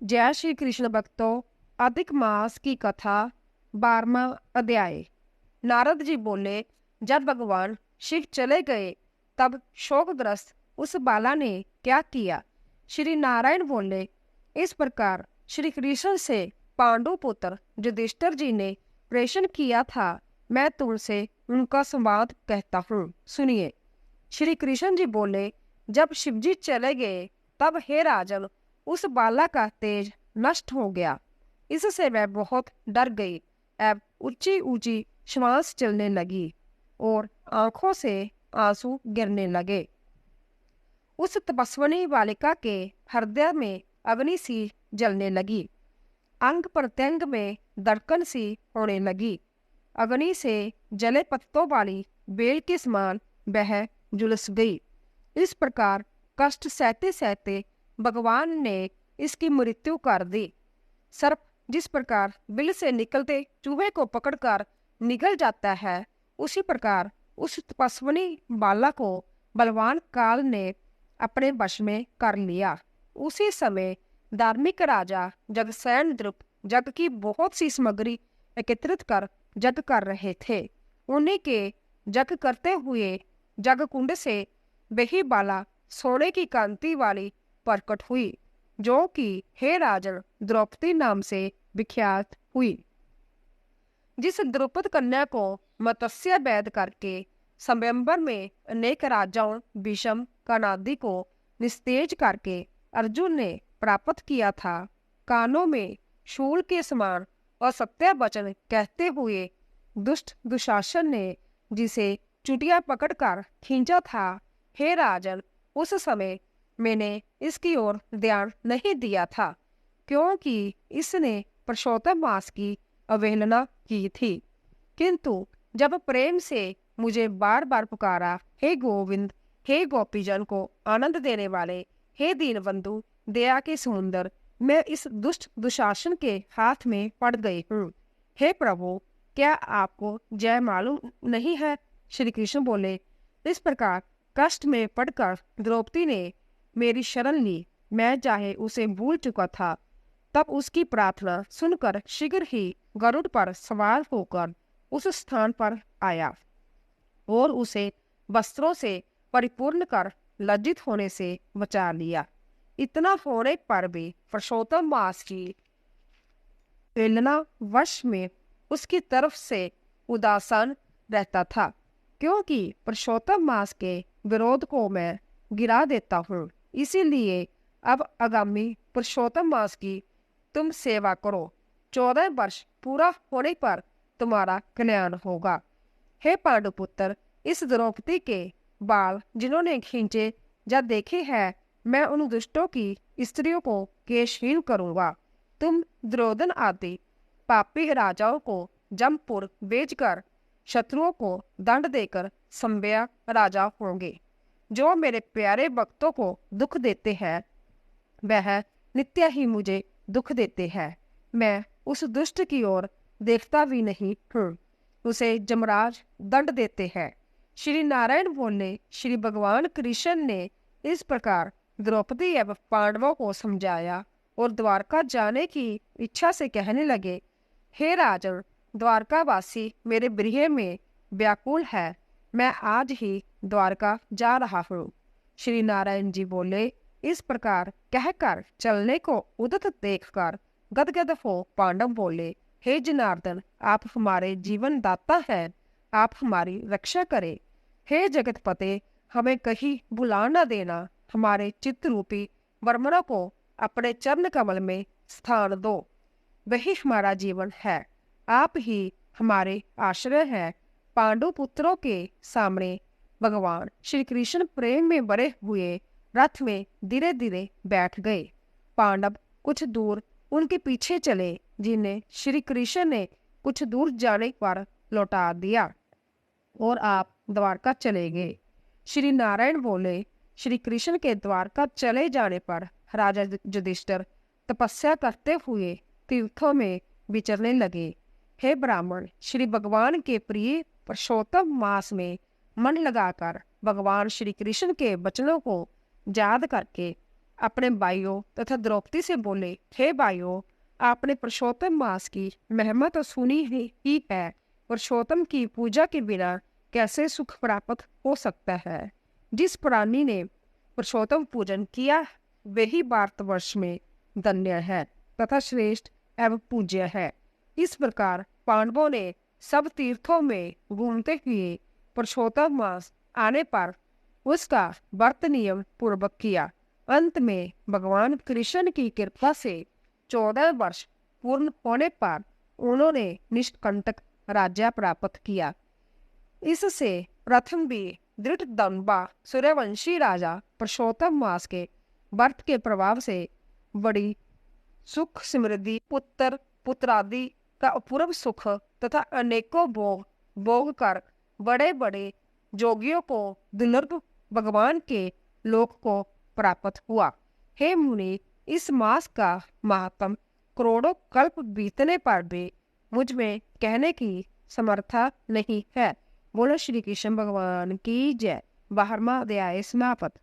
जय श्री कृष्ण भक्तों। अधिक मास की कथा 12वां अध्याय। नारद जी बोले, जब भगवान शिव चले गए तब शोकग्रस्त उस बाला ने क्या किया। श्री नारायण बोले, इस प्रकार श्री कृष्ण से पांडु पुत्र युधिष्ठिर जी ने प्रेषण किया था। मैं तुमसे उनका संवाद कहता हूँ, सुनिए। श्री कृष्ण जी बोले, जब शिवजी चले गए तब हे राजन, उस बाला का तेज नष्ट हो गया। इससे मैं बहुत डर गई। अब ऊंची ऊंची श्वास चलने लगी और आंखों से आंसू गिरने लगे। उस तपस्विनी बालिका के हृदय में अग्नि सी जलने लगी। अंग प्रत्यंग में धड़कन सी होने लगी। अग्नि से जले पत्तों वाली बेल के समान वह झुलस गई। इस प्रकार कष्ट सहते सहते भगवान ने इसकी मृत्यु कर दी। सर्प जिस प्रकार बिल से निकलते चूहे को पकड़कर निगल जाता है, उसी प्रकार उस तपस्विनी बाला को बलवान काल ने अपने वश में कर लिया। उसी समय धार्मिक राजा जगसैन द्रुप जग की बहुत सी सामग्री एकत्रित कर जग कर रहे थे। उन्हीं के जग करते हुए जग कुंड से वही बाला सोने की कांति वाली प्रकट हुई, जो कि हे राजन द्रौपदी नाम से विख्यात हुई। जिस द्रुपद कन्या को मत्स्य वैध करके स्वयंवर में अनेक राजाओं भीष्म कनादि को निस्तेज करके अर्जुन ने प्राप्त किया था। कानों में शूल के समान असत्य वचन कहते हुए दुष्ट दुशासन ने जिसे चुटिया पकड़कर खींचा था, हे राजन, उस समय मैंने इसकी ओर ध्यान नहीं दिया था, क्योंकि इसने पुरुषोत्तम मास की अवहेलना की थी। किंतु जब प्रेम से मुझे बार बार पुकारा, हे गोविंद, हे गोपीजन को आनंद देने वाले, हे दीनबंधु, दया के समुंदर, मैं इस दुष्ट दुशासन के हाथ में पड़ गई हूँ। हे प्रभु, क्या आपको जय मालूम नहीं है? श्री कृष्ण बोले, इस प्रकार कष्ट में पड़कर द्रौपदी ने मेरी शरण ली। मैं चाहे उसे भूल चुका था, तब उसकी प्रार्थना सुनकर शीघ्र ही गरुड़ पर सवार होकर उस स्थान पर आया और उसे वस्त्रों से परिपूर्ण कर लज्जित होने से बचा लिया। इतना होने पर भी पुरुषोत्तम मास की प्रेरणा वश में उसकी तरफ से उदासन रहता था, क्योंकि पुरुषोत्तम मास के विरोध को मैं गिरा देता हूँ। इसीलिए अब आगामी पुरुषोत्तम मास की तुम सेवा करो। 14 वर्ष पूरा होने पर तुम्हारा कल्याण होगा। हे पांडुपुत्र, इस द्रौपदी के बाल जिन्होंने खींचे या देखे हैं, मैं उन दुष्टों की स्त्रियों को केशहीन करूंगा। तुम द्रोदन आदि पापी राजाओं को जमपुर बेचकर शत्रुओं को दंड देकर संभ्या राजा होंगे। जो मेरे प्यारे भक्तों को दुख देते हैं, वह नित्य ही मुझे दुख देते हैं। मैं उस दुष्ट की ओर देखता भी नहीं हूँ, उसे जमराज दंड देते हैं। श्री नारायण बोले, श्री भगवान कृष्ण ने इस प्रकार द्रौपदी एवं पांडवों को समझाया और द्वारका जाने की इच्छा से कहने लगे, हे राजन, द्वारकावासी मेरे गृह में व्याकुल है। मैं आज ही द्वारका जा रहा हूँ। श्री नारायण जी बोले, इस प्रकार कहकर चलने को उदत देखकर गदगद हो पांडव बोले, हे जनार्दन, आप हमारे जीवन दाता हैं, आप हमारी रक्षा करें। हे जगतपते, हमें कहीं भुला न देना। हमारे चित्त रूपी वर्मणों को अपने चरण कमल में स्थान दो। वही हमारा जीवन है, आप ही हमारे आश्रय हैं। पांडु पुत्रों के सामने भगवान श्री कृष्ण प्रेम में भरे हुए रथ में धीरे धीरे बैठ गए। पांडव कुछ दूर उनके पीछे चले, जिन्हें श्री कृष्ण ने कुछ दूर जाने पर लौटा दिया और आप द्वारका चले गए। श्री नारायण बोले, श्री कृष्ण के द्वारका चले जाने पर राजा युधिष्ठिर तपस्या करते हुए तीर्थों में विचरने लगे। हे ब्राह्मण, श्री भगवान के प्रिय पुरुषोत्तम मास में मन लगाकर भगवान श्री कृष्ण के वचनों को याद करके अपने भाइयों तथा द्रौपदी से बोले, हे भाइयों, आपने पुरुषोत्तम मास की महिमा तो सुनी ही है। पुरुषोत्तम की पूजा के बिना कैसे सुख प्राप्त हो सकता है। जिस प्राणी ने पुरुषोत्तम पूजन किया वही भारतवर्ष में धन्य है तथा श्रेष्ठ एवं पूज्य है। इस प्रकार पांडवों ने सब तीर्थों में घूमते हुए पुरुषोत्तम मास आने पर उसका व्रत नियम पूर्वक किया। अंत में भगवान कृष्ण की कृपा से 14 वर्ष पूर्ण होने पर उन्होंने निष्कंटक राज्य प्राप्त किया। इससे प्रथम भी धृतदम्बा सूर्यवंशी राजा पुरुषोत्तम मास के व्रत के प्रभाव से बड़ी सुख समृद्धि पुत्र पुत्रादि का अपूर्व सुख तथा अनेकों भोग भोग कर बड़े बड़े जोगियों को दुर्लभ भगवान के लोक को प्राप्त हुआ। हे मुनि, इस मास का महात्म करोड़ों कल्प बीतने पर भी मुझ में कहने की समर्था नहीं है। बोलो श्री कृष्ण भगवान की जय। 12वां अध्याय समाप्त।